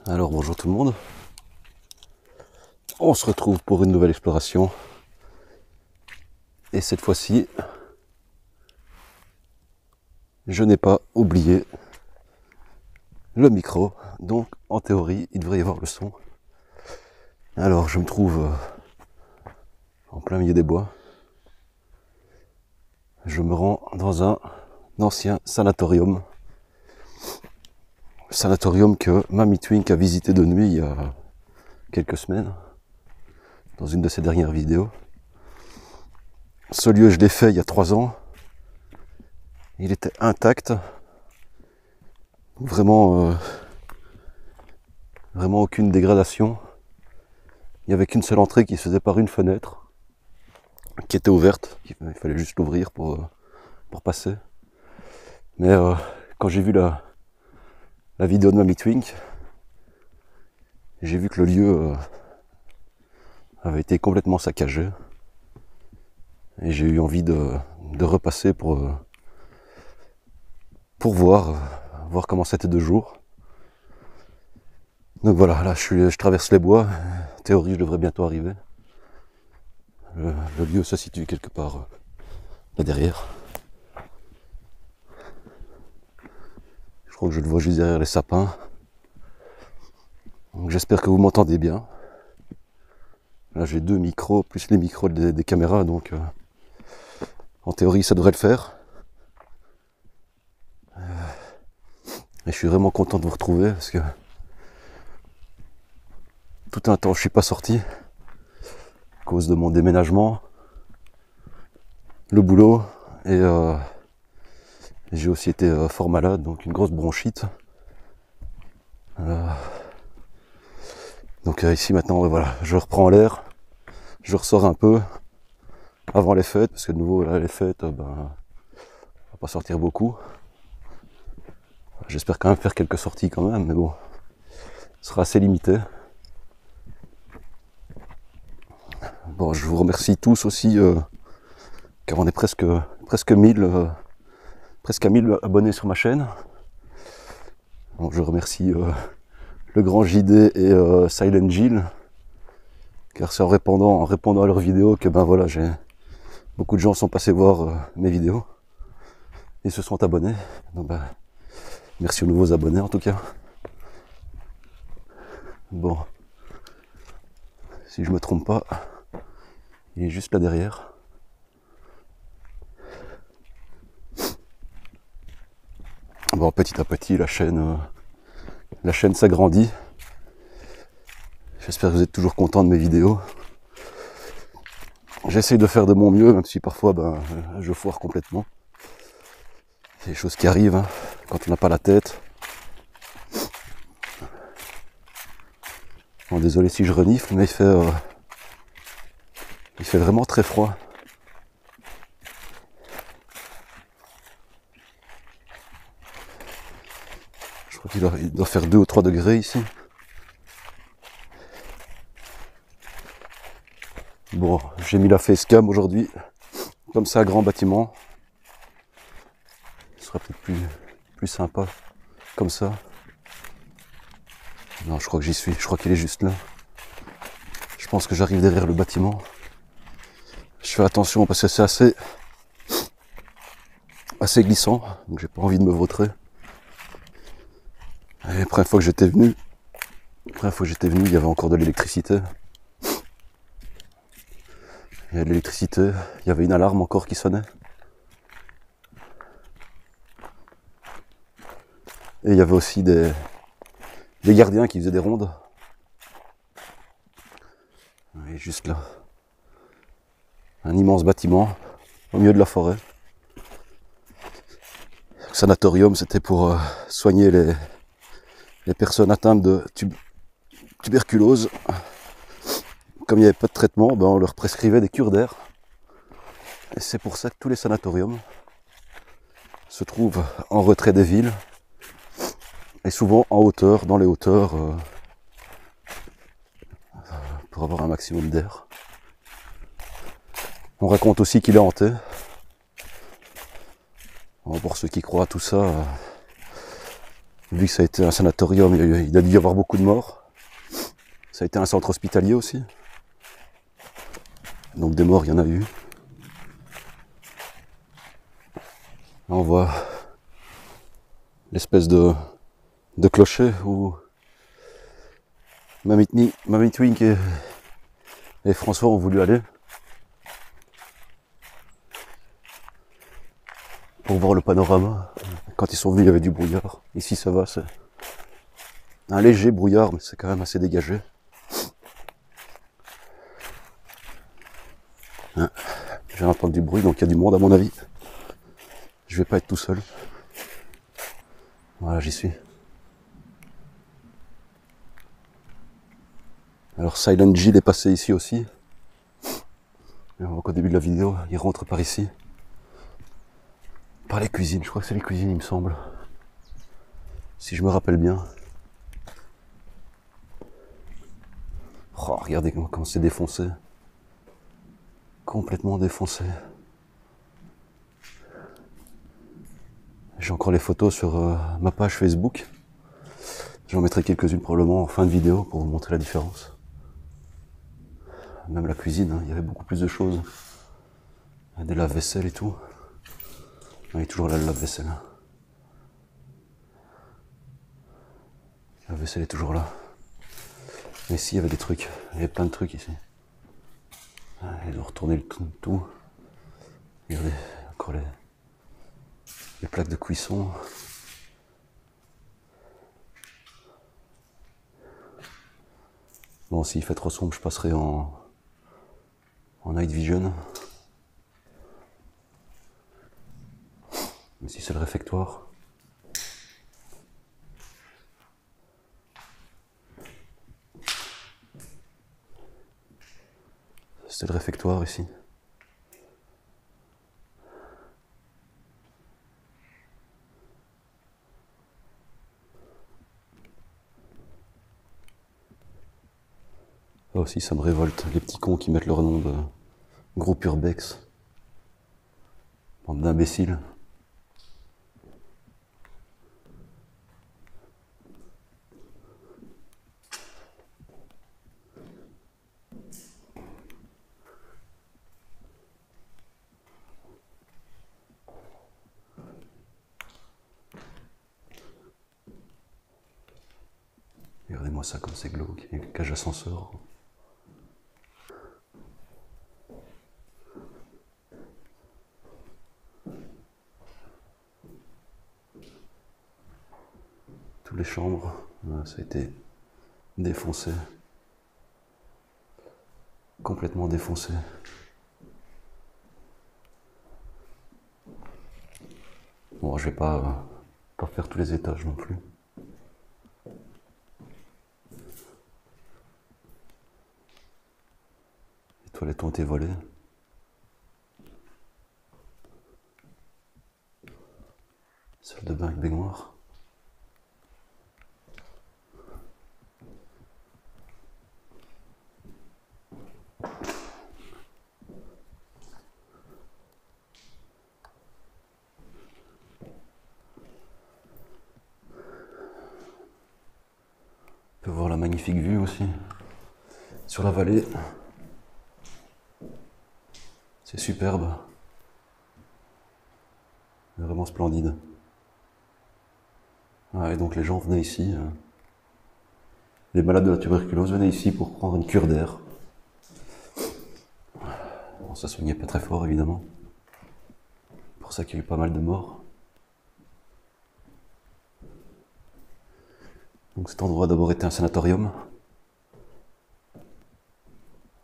Alors bonjour tout le monde, on se retrouve pour une nouvelle exploration et cette fois-ci je n'ai pas oublié le micro, donc en théorie il devrait y avoir le son. Alors je me trouve en plein milieu des bois, je me rends dans un ancien sanatorium que Mamie Twink a visité de nuit il y a quelques semaines dans une de ses dernières vidéos. Ce lieu je l'ai fait il y a 3 ans, il était intact, vraiment aucune dégradation. Il n'y avait qu'une seule entrée qui se faisait par une fenêtre qui était ouverte, il fallait juste l'ouvrir pour passer. Mais quand j'ai vu la vidéo de Mamie Twink, j'ai vu que le lieu avait été complètement saccagé et j'ai eu envie de repasser pour voir comment c'était de jour. Donc voilà, là je traverse les bois, en théorie je devrais bientôt arriver. Le lieu se situe quelque part là derrière. Je crois que je le vois juste derrière les sapins. Donc j'espère que vous m'entendez bien. Là j'ai 2 micros, plus les micros des caméras, donc en théorie ça devrait le faire. Et je suis vraiment content de vous retrouver parce que tout un temps je suis pas sorti à cause de mon déménagement, le boulot et j'ai aussi été fort malade, donc une grosse bronchite. Donc ici maintenant voilà, je reprends l'air, je ressors un peu avant les fêtes, parce que de nouveau là les fêtes, on va pas sortir beaucoup. J'espère quand même faire quelques sorties quand même, mais bon, ce sera assez limité. Bon, je vous remercie tous aussi, car on est presque 1000, presque à 1000 abonnés sur ma chaîne. Donc je remercie le grand JD et Silent Jill, car c'est en répondant à leurs vidéos que ben voilà, beaucoup de gens sont passés voir mes vidéos et se sont abonnés. Donc ben, merci aux nouveaux abonnés en tout cas. Bon, si je me trompe pas, il est juste là derrière. Bon, petit à petit, la chaîne s'agrandit. J'espère que vous êtes toujours contents de mes vidéos. J'essaye de faire de mon mieux, même si parfois ben, je foire complètement. C'est des choses qui arrivent hein, quand on n'a pas la tête. Bon, désolé si je renifle, mais il fait vraiment très froid. Je crois qu'il doit faire 2 ou 3 degrés ici. Bon, j'ai mis la facecam aujourd'hui, comme ça, grand bâtiment. Ce sera peut-être plus sympa, comme ça. Non, je crois que j'y suis, je crois qu'il est juste là. Je pense que j'arrive derrière le bâtiment. Je fais attention parce que c'est assez glissant, donc j'ai pas envie de me vautrer. Et la première fois que j'étais venu, il y avait encore de l'électricité. Il y a de l'électricité, il y avait une alarme encore qui sonnait. Et il y avait aussi des gardiens qui faisaient des rondes. Et juste là. Un immense bâtiment au milieu de la forêt. Le sanatorium, c'était pour soigner les personnes atteintes de tuberculose. Comme il n'y avait pas de traitement, ben on leur prescrivait des cures d'air. Et c'est pour ça que tous les sanatoriums se trouvent en retrait des villes. Et souvent en hauteur, dans les hauteurs, pour avoir un maximum d'air. On raconte aussi qu'il est hanté. Bon, pour ceux qui croient à tout ça, Vu que ça a été un sanatorium, il a dû y avoir beaucoup de morts. Ça a été un centre hospitalier aussi. Donc des morts, il y en a eu. Là, on voit l'espèce de clocher où Mamie Twink et François ont voulu aller pour voir le panorama. Quand ils sont venus, il y avait du brouillard. Ici, ça va, c'est un léger brouillard, mais c'est quand même assez dégagé. Hein, j'ai entendu du bruit, donc il y a du monde à mon avis. Je vais pas être tout seul. Voilà, j'y suis. Alors Silent Jill est passé ici aussi. Et on voit qu'au début de la vidéo, il rentre par ici. Par les cuisines, je crois que c'est les cuisines, il me semble. Si je me rappelle bien. Oh, regardez comment c'est défoncé. Complètement défoncé. J'ai encore les photos sur ma page Facebook. J'en mettrai quelques-unes probablement en fin de vidéo pour vous montrer la différence. Même la cuisine, hein, il y avait beaucoup plus de choses. Il y a des lave-vaisselle et tout. Il y a toujours là le lave-vaisselle. La vaisselle est toujours là. Mais ici, il y avait des trucs. Il y avait plein de trucs ici. Ils ont retourné le tout. Regardez, encore les plaques de cuisson. Bon, s'il fait trop sombre, je passerai en night vision. Ici, c'est le réfectoire. C'est le réfectoire ici. Là aussi, ça me révolte, les petits cons qui mettent leur nom de groupe Urbex. Bande d'imbéciles. Regardez-moi ça comme c'est glauque, il y a une cage ascenseur. Toutes les chambres, ça a été défoncé. Complètement défoncé. Bon, je vais pas faire tous les étages non plus. Les toilettes ont été volées. Salle de bain avec baignoire. On peut voir la magnifique vue aussi sur la vallée. C'est superbe. Vraiment splendide. Ah, et donc les gens venaient ici. Les malades de la tuberculose venaient ici pour prendre une cure d'air. Bon, ça soignait pas très fort évidemment. C'est pour ça qu'il y a eu pas mal de morts. Donc cet endroit a d'abord été un sanatorium.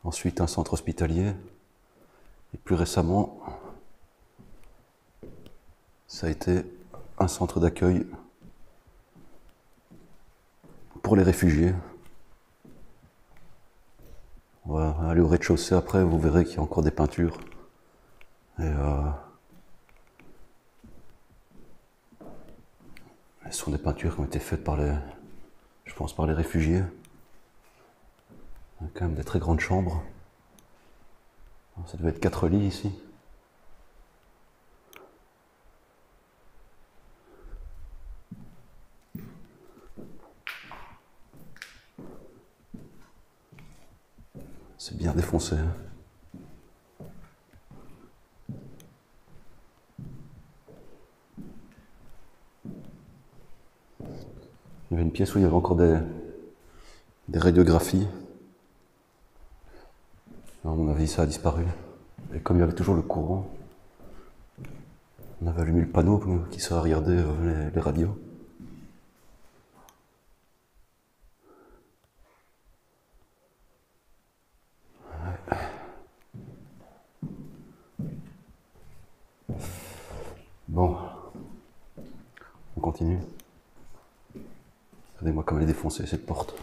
Ensuite un centre hospitalier. Et plus récemment, ça a été un centre d'accueil pour les réfugiés. On va aller au rez-de-chaussée après, vous verrez qu'il y a encore des peintures. Et ce sont des peintures qui ont été faites par je pense par les réfugiés. Il y a quand même des très grandes chambres. Ça devait être 4 lits ici. défoncé. Il y avait une pièce où il y avait encore des radiographies. À mon avis, ça a disparu. Et comme il y avait toujours le courant, on avait allumé le panneau qui sert à regarder les radios. Bon, on continue. Regardez-moi comme elle est défoncée cette porte.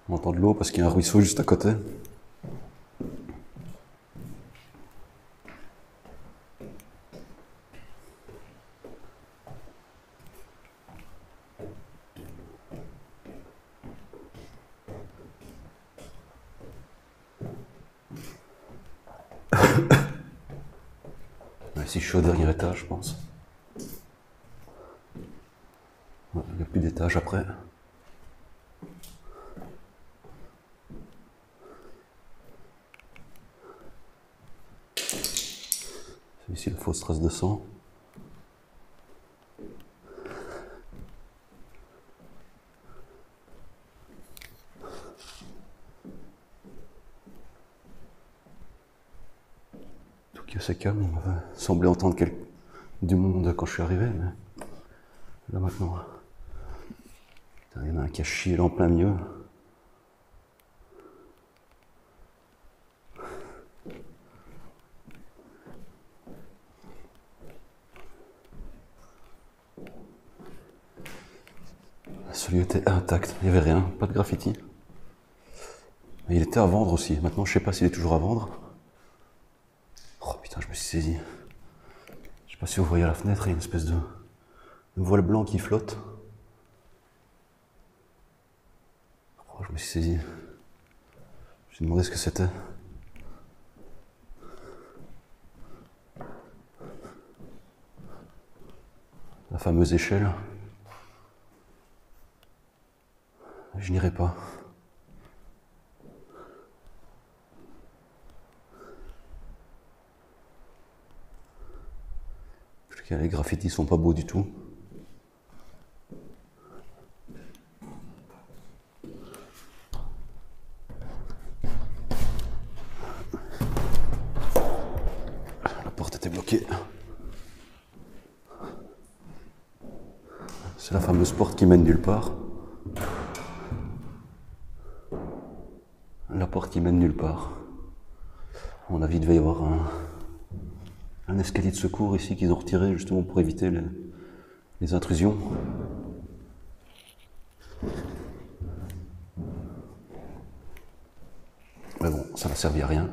On entend de l'eau parce qu'il y a un ruisseau juste à côté. Ici je suis au dernier étage, je pense. Il n'y a plus d'étage après. C'est ici la fausse trace de sang. Tout qui est assez calme, on m'avait semblé entendre du monde quand je suis arrivé, mais là maintenant, il y en a un qui a chié là en plein milieu. Ce lieu était intact, il n'y avait rien, pas de graffiti. Et il était à vendre aussi. Maintenant, je sais pas s'il est toujours à vendre. Oh putain, je me suis saisi. Je sais pas si vous voyez à la fenêtre, il y a une espèce de voile blanc qui flotte. Oh, je me suis saisi. Je me suis demandé ce que c'était. La fameuse échelle. Je n'irai pas. Les graffitis sont pas beaux du tout. La porte était bloquée. C'est la fameuse porte qui mène nulle part. La porte qui mène nulle part. À mon avis, il devait y avoir un escalier de secours ici qu'ils ont retiré justement pour éviter les intrusions. Mais bon, ça n'a servi à rien.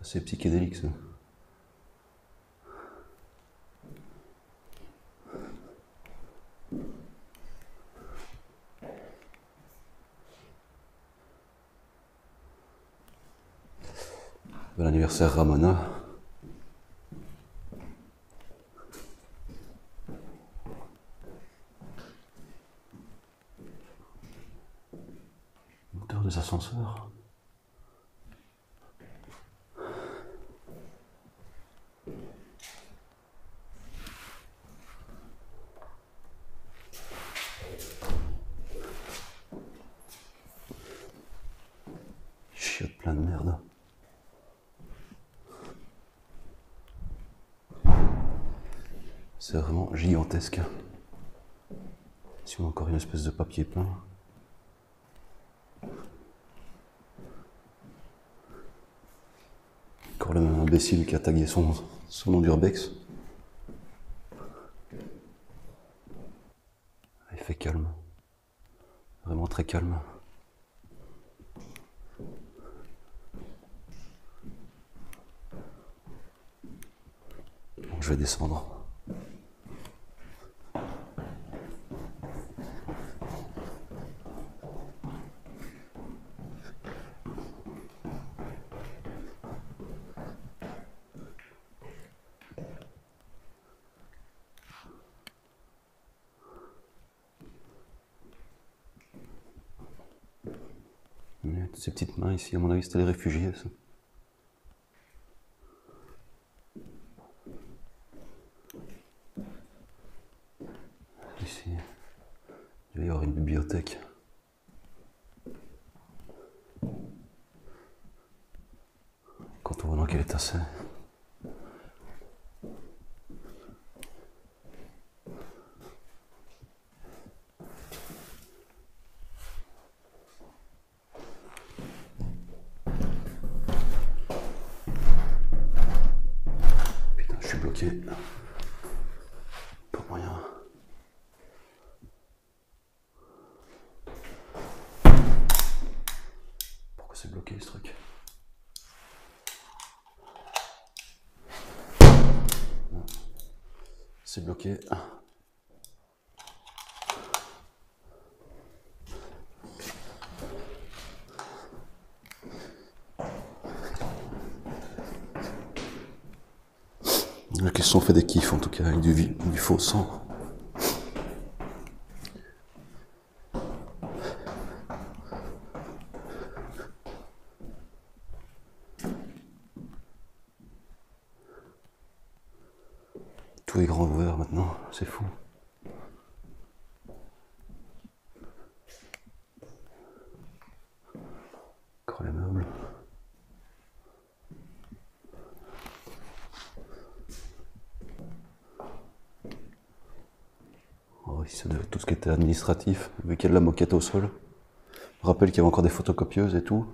C'est psychédélique ça. Bon anniversaire Ramona. Moteur des ascenseurs. Chiotte plein de merde. C'est vraiment gigantesque. Si on a encore une espèce de papier peint. Encore le même imbécile qui a tagué son nom d'urbex. Il fait calme. Vraiment très calme. Bon, je vais descendre. Ces petites mains ici, à mon avis, c'était les réfugiés, ça. Ici, il va y avoir une bibliothèque. Quand on voit dans quel état c'est. Putain, je suis bloqué. Pas moyen. Pourquoi c'est bloqué ce truc? C'est bloqué. La question fait des kiffs en tout cas, avec du faux sang. Tout est grand ouvert maintenant, c'est fou. Encore les meubles. Oh oui, ça devait être tout ce qui était administratif, vu qu'il y a de la moquette au sol. Je rappelle qu'il y avait encore des photocopieuses et tout.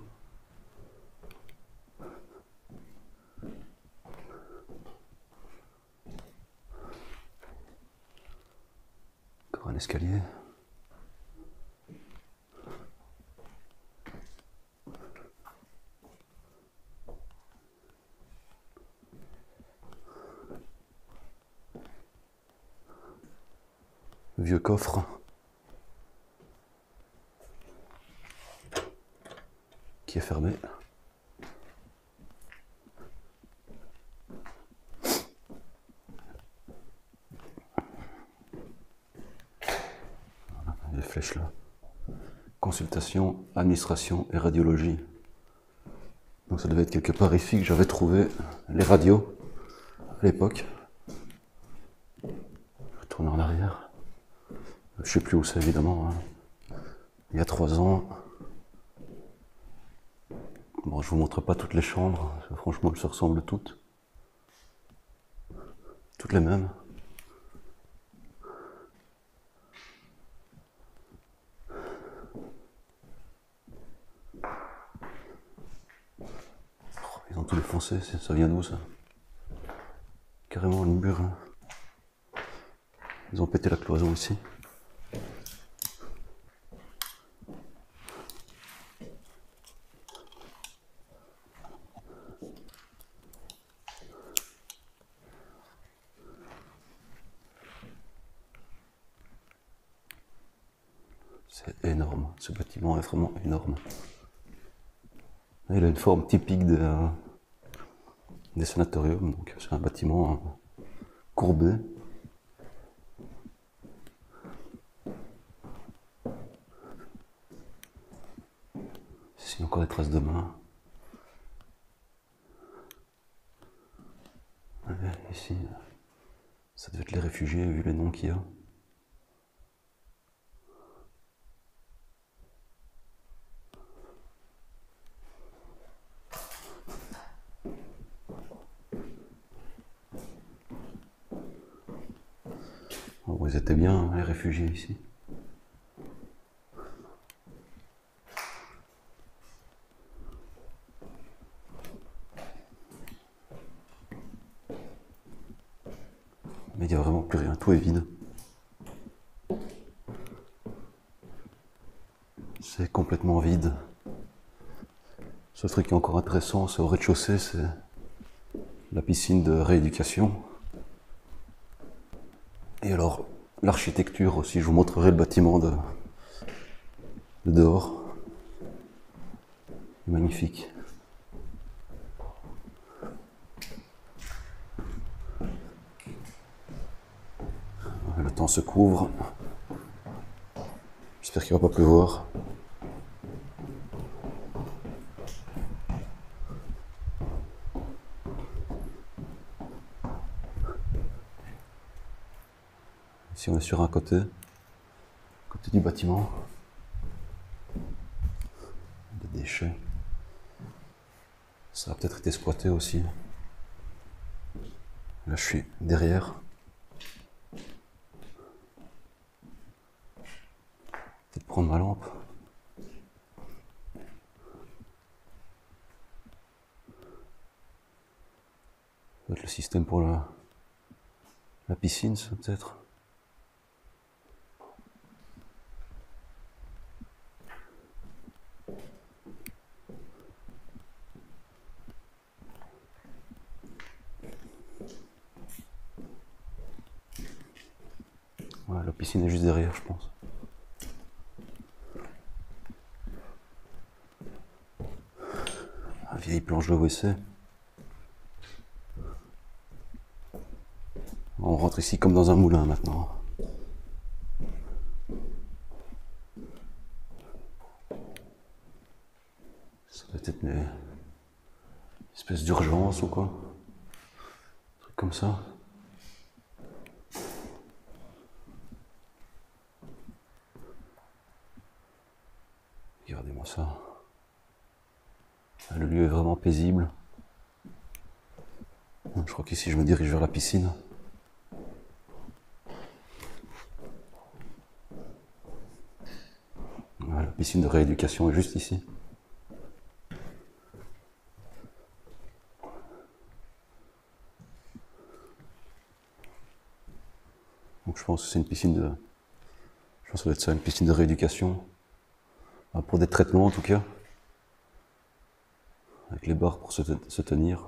Encore un escalier. Vieux coffre. Qui est fermé. Les flèches là. Consultation, administration et radiologie. Donc ça devait être quelque part ici que j'avais trouvé les radios à l'époque. Je retourne en arrière. Je sais plus où c'est évidemment. Hein. Il y a 3 ans. Bon, je vous montre pas toutes les chambres. Franchement, elles se ressemblent toutes. Toutes les mêmes. Ils ont tout défoncé, ça vient d'où ça? Carrément le mur. Hein. Ils ont pété la cloison ici. C'est énorme, ce bâtiment est vraiment énorme. Il a une forme typique des sanatoriums, donc c'est un bâtiment courbé. Ici encore des traces de mains. Ici, ça devait être les réfugiés vu les noms qu'il y a. Oh, ils étaient bien, hein, les réfugiés ici. Mais il n'y a vraiment plus rien, tout est vide. C'est complètement vide. Ce truc qui est encore intéressant, c'est au rez-de-chaussée, c'est la piscine de rééducation. Et alors, l'architecture aussi, je vous montrerai le bâtiment de dehors. Magnifique. Le temps se couvre. J'espère qu'il ne va pas pleuvoir. sur un côté du bâtiment. Des déchets. Ça a peut-être été squatté aussi. Là, je suis derrière. Peut-être prendre ma lampe. Ça doit être le système pour la piscine, ça, peut-être. Ouais, la piscine est juste derrière, je pense. Une vieille planche de WC. On rentre ici comme dans un moulin maintenant. Ça doit être une espèce d'urgence ou quoi. Un truc comme ça. Regardez-moi ça. Le lieu est vraiment paisible. Je crois qu'ici je me dirige vers la piscine. La piscine de rééducation est juste ici. Donc je pense que c'est une piscine de... Je pense que ça doit être ça, une piscine de rééducation. Pour des traitements en tout cas. Avec les barres pour se tenir.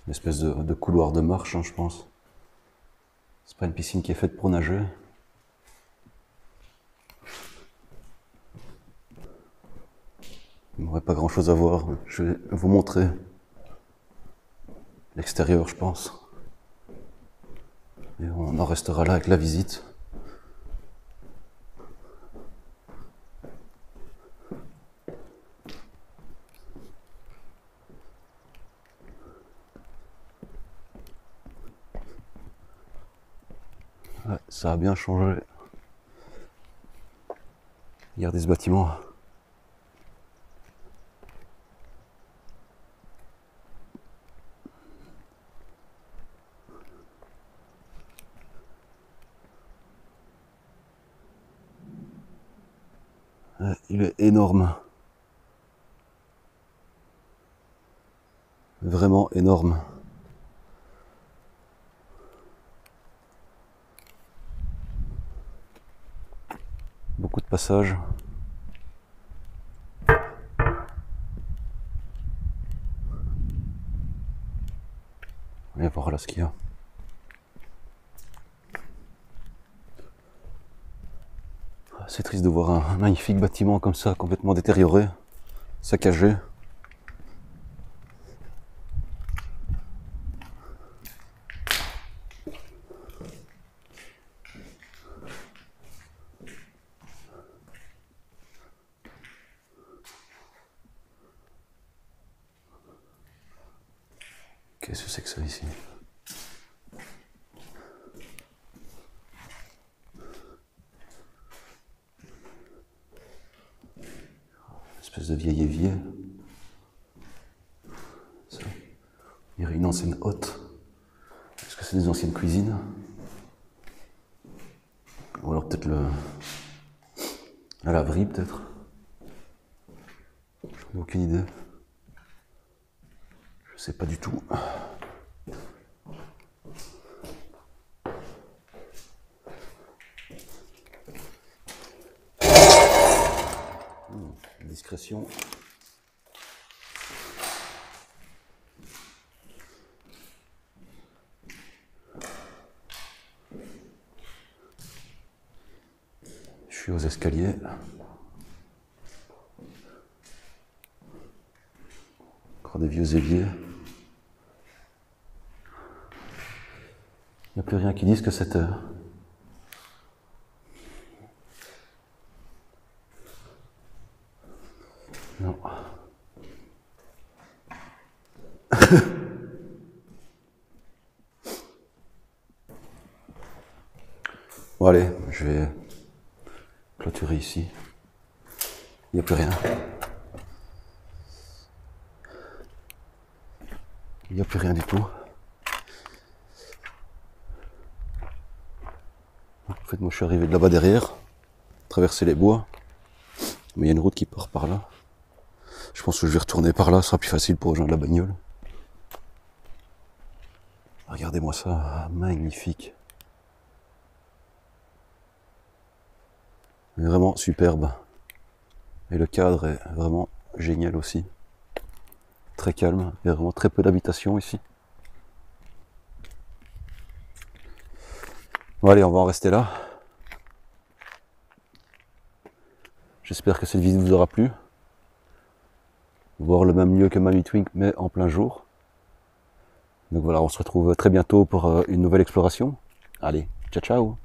Une espèce de couloir de marche, hein, je pense. C'est pas une piscine qui est faite pour nager. Il n'y aurait pas grand chose à voir. Je vais vous montrer l'extérieur, je pense. Et on en restera là avec la visite. Ouais, ça a bien changé. Regardez ce bâtiment. Ouais, il est énorme. Vraiment énorme. Beaucoup de passages. Et voilà ce qu'il y a. C'est triste de voir un magnifique bâtiment comme ça, complètement détérioré, saccagé. Qu'est-ce que c'est que ça ici? Une espèce de vieil évier. Ça. Il y aurait une ancienne hotte. Est-ce que c'est des anciennes cuisines? Ou alors peut-être la laverie, peut-être? J'en ai aucune idée. Je sais pas du tout. Discrétion. Je suis aux escaliers. Encore des vieux éviers. Il n'y a plus rien qui dise que c'était. Non. Bon allez, je vais clôturer ici. Il n'y a plus rien. Il n'y a plus rien du tout. En fait, moi je suis arrivé de là-bas derrière, traverser les bois. Mais il y a une route qui part par là. Je pense que je vais retourner par là, ce sera plus facile pour rejoindre la bagnole. Regardez-moi ça, magnifique. Vraiment superbe. Et le cadre est vraiment génial aussi. Très calme, il y a vraiment très peu d'habitations ici. Bon allez, on va en rester là. J'espère que cette visite vous aura plu. Voir le même lieu que Mammitwinks, mais en plein jour. Donc voilà, on se retrouve très bientôt pour une nouvelle exploration. Allez, ciao ciao!